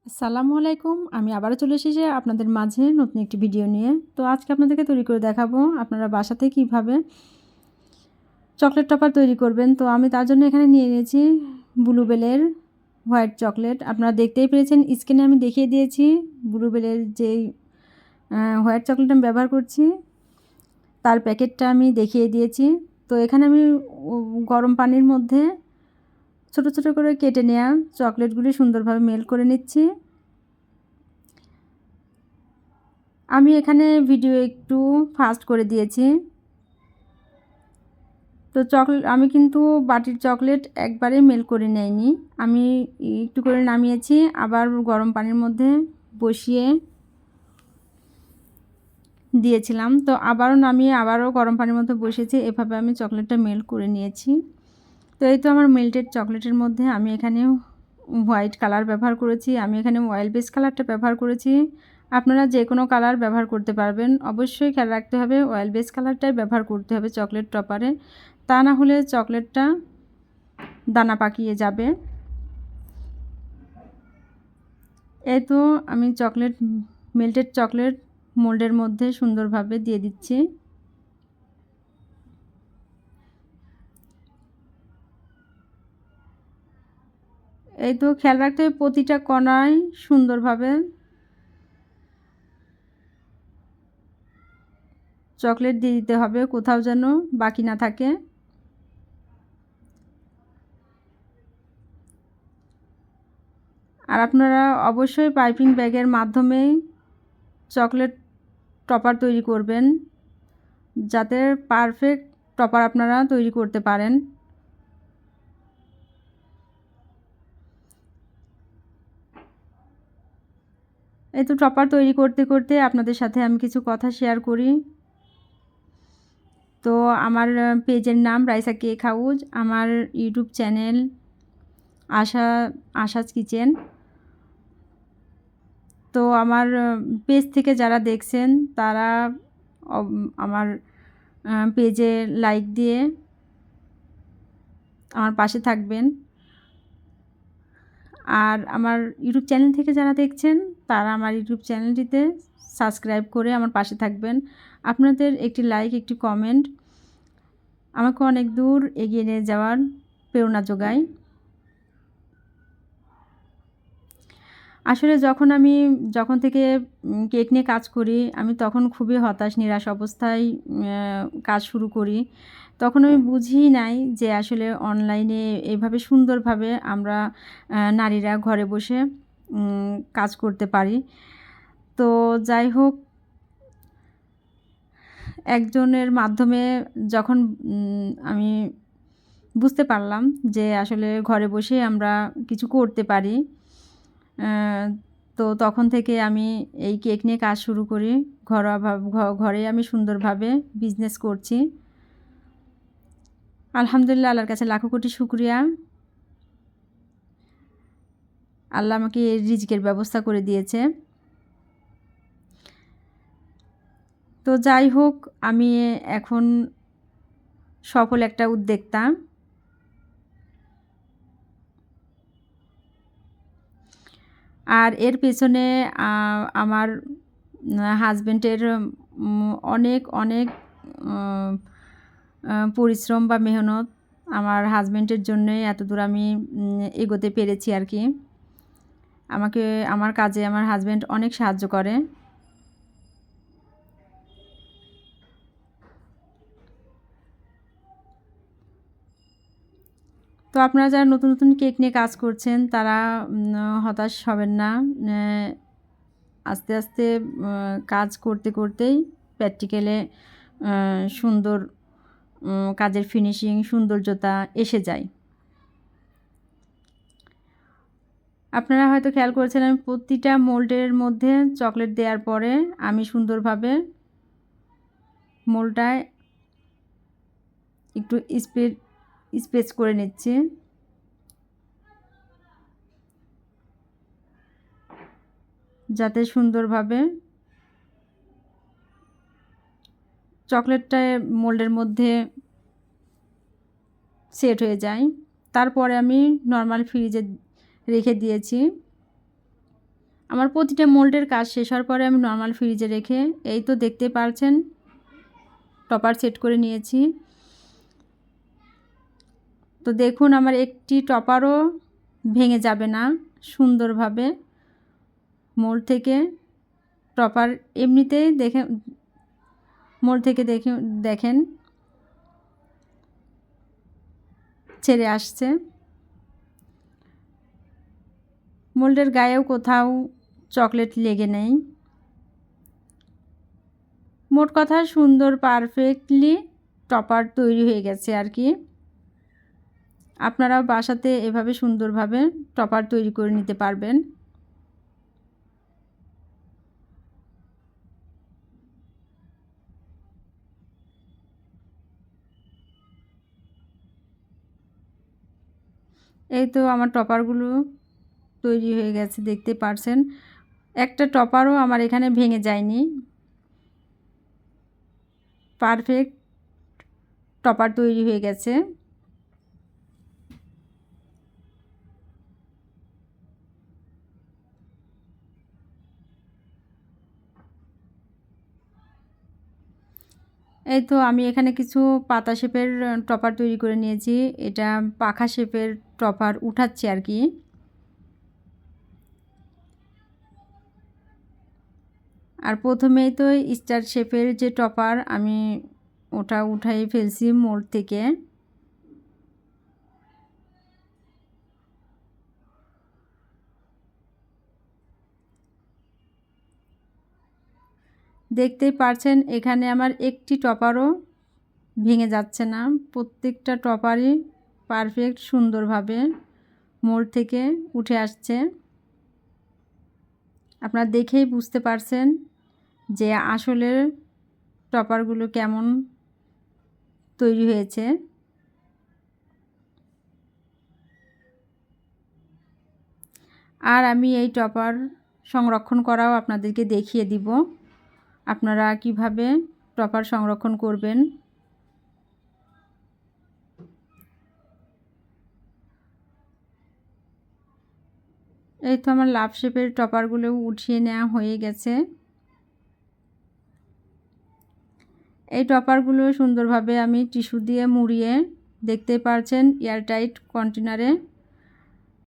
আসসালামু আলাইকুম। আমি আবারও চলে এসেছি আপনাদের মাঝে নতুন একটি ভিডিও নিয়ে। তো আজকে আপনাদেরকে তৈরি করে দেখাবো আপনারা বাসাতে কিভাবে চকলেট টপার তৈরি করবেন। তো আমি তার জন্য এখানে নিয়ে নিয়েছি ব্লুবেলের হোয়াইট চকলেট। আপনারা দেখতেই পেরেছেন, স্ক্রিনে আমি দেখিয়ে দিয়েছি ব্লুবেলের যেই হোয়াইট চকলেট আমি ব্যবহার করছি তার প্যাকেটটা আমি দেখিয়ে দিয়েছি। তো এখানে আমি গরম পানির মধ্যে ছোট ছোট করে কেটে নেওয়া চকলেটগুলি সুন্দরভাবে মেল্ট করে নিচ্ছি। আমি এখানে ভিডিও একটু ফাস্ট করে দিয়েছি। তো আমি কিন্তু বাটির চকলেট একবারে মেল্ট করে নেইনি, আমি একটু করে নামিয়েছি, আবার গরম পানির মধ্যে বসিয়ে দিয়েছিলাম। তো আবারও নামিয়ে আবারও গরম পানির মধ্যে বসিয়েছি, এভাবে আমি চকলেটটা মেল্ট করে নিয়েছি। তো এই তো আমার মেল্টেড চকলেটের মধ্যে আমি এখানে হোয়াইট কালার ব্যবহার করেছি, আমি এখানে অয়েল বেস কালারটা ব্যবহার করেছি। আপনারা যে কোনো কালার ব্যবহার করতে পারবেন, অবশ্যই খেয়াল রাখতে হবে অয়েল বেস কালারটাই ব্যবহার করতে হবে চকলেট টপারে, তা না হলে চকলেটটা দানা পাকিয়ে যাবে। এই তো আমি মেল্টেড চকলেট মোল্ডের মধ্যে সুন্দরভাবে দিয়ে দিচ্ছি। এই তো খেয়াল রাখতে হবে প্রতিটা কণায় সুন্দরভাবে চকলেট দিয়ে দিতে হবে, কোথাও যেন বাকি না থাকে। আর আপনারা অবশ্যই পাইপিং ব্যাগের মাধ্যমেই চকলেট টপার তৈরি করবেন, যাতে পারফেক্ট টপার আপনারা তৈরি করতে পারেন। এই তো টপার তৈরি করতে করতে আপনাদের সাথে আমি কিছু কথা শেয়ার করি। তো আমার পেজের নাম রাইসা কেক হাউস, আমার ইউটিউব চ্যানেল আশাজ কিচেন। তো আমার পেজ থেকে যারা দেখছেন তারা আমার পেজে লাইক দিয়ে আমার পাশে থাকবেন। আর আমার ইউটিউব চ্যানেল থেকে যারা দেখছেন তারা আমার ইউটিউব চ্যানেলটিতে সাবস্ক্রাইব করে আমার পাশে থাকবেন। আপনাদের একটি লাইক, একটি কমেন্ট আমাকে অনেক দূর এগিয়ে নিয়ে যাওয়ার প্রেরণা যোগায়। আসলে যখন থেকে কেক নিয়ে কাজ করি, আমি তখন খুবই হতাশ নিরাশ অবস্থায় কাজ শুরু করি। তখন আমি বুঝিই নাই যে আসলে অনলাইনে এভাবে সুন্দরভাবে আমরা নারীরা ঘরে বসে কাজ করতে পারি। তো যাই হোক, একজনের মাধ্যমে যখন আমি বুঝতে পারলাম যে আসলে ঘরে বসে আমরা কিছু করতে পারি, তো তখন থেকে আমি এই কেক নিয়ে কাজ শুরু করি। ঘরে আমি সুন্দরভাবে বিজনেস করছি। আলহামদুলিল্লাহ, আল্লাহর কাছে লাখো কোটি শুকরিয়া। আল্লাহ আমাকে রিজিকের ব্যবস্থা করে দিয়েছে। তো যাই হোক, আমি এখন সফল একটা উদ্যোক্তা। আর এর পেছনে আমার হাজবেন্ডের অনেক অনেক পরিশ্রম বা মেহনত। আমার হাজবেন্ডের জন্যই এতদূর আমি এগোতে পেরেছি আর কি। আমার কাজে আমার হাজবেন্ড অনেক সাহায্য করে। তো আপনারা যারা নতুন নতুন কেক নিয়ে কাজ করছেন তারা হতাশ হবেন না। আস্তে আস্তে কাজ করতে করতেই প্র্যাকটিক্যালে সুন্দর কাজের ফিনিশিং, সৌন্দর্যতা এসে যায়। আপনারা হয়তো খেয়াল করেছেন, আমি প্রতিটা মোল্ডের মধ্যে চকলেট দেওয়ার পরে আমি সুন্দরভাবে মোল্ডটায় একটু স্পেস করে নিচ্ছি, যাতে সুন্দরভাবে চকলেটটা মোল্ডের মধ্যে সেট হয়ে যায়। তারপরে আমি নর্মাল ফ্রিজে রেখে দিয়েছি। আমার প্রতিটা মোল্ডের কাজ শেষ হওয়ার পরে আমি নর্মাল ফ্রিজে রেখে এই তো দেখতে পারছেন টপার সেট করে নিয়েছি। তো দেখুন আমার একটি টপারও ভেঙে যাবে না, সুন্দরভাবে মোল্ড থেকে টপার এমনিতেই মোল্ড থেকে দেখেন ছেড়ে আসছে। মোল্ডের গায়েও কোথাও চকলেট লেগে নেই। মোট কথা সুন্দর পারফেক্টলি টপার তৈরি হয়ে গেছে আর কি। আপনারাও বাসাতে এভাবে সুন্দরভাবে টপার তৈরি করে নিতে পারবেন। এই তো আমার টপারগুলো তৈরি হয়ে গেছে, দেখতে পারছেন একটা টপারও আমার এখানে ভেঙে যায়নি। পারফেক্ট টপার তৈরি হয়ে গেছে। এই তো আমি এখানে কিছু পাতা শেপের টপার তৈরি করে নিয়েছি। এটা পাখা শেপের টপার উঠাচ্ছি আর কি। আর প্রথমেই তো স্টার শেপের যে টপার আমি ওটা উঠাই ফেলছি মোল্ড থেকে। দেখতেই পারছেন এখানে আমার একটি টপারও ভেঙে যাচ্ছে না, প্রত্যেকটা টপারই পারফেক্ট সুন্দরভাবে মোল্ড থেকে উঠে আসছে। আপনারা দেখেই বুঝতে পারছেন যে আসলে টপারগুলো কেমন তৈরি হয়েছে। আর আমি এই টপার সংরক্ষণ করাও আপনাদেরকে দেখিয়ে দিব, আপনারা কিভাবে টপার সংরক্ষণ করবেন। এই তো আমার লাভ শেপের টপারগুলো উঠিয়ে নেওয়া হয়ে গেছে। এই টপারগুলো সুন্দরভাবে আমি টিস্যু দিয়ে মুড়িয়ে, দেখতে পারছেন এয়ারটাইট কন্টেনারে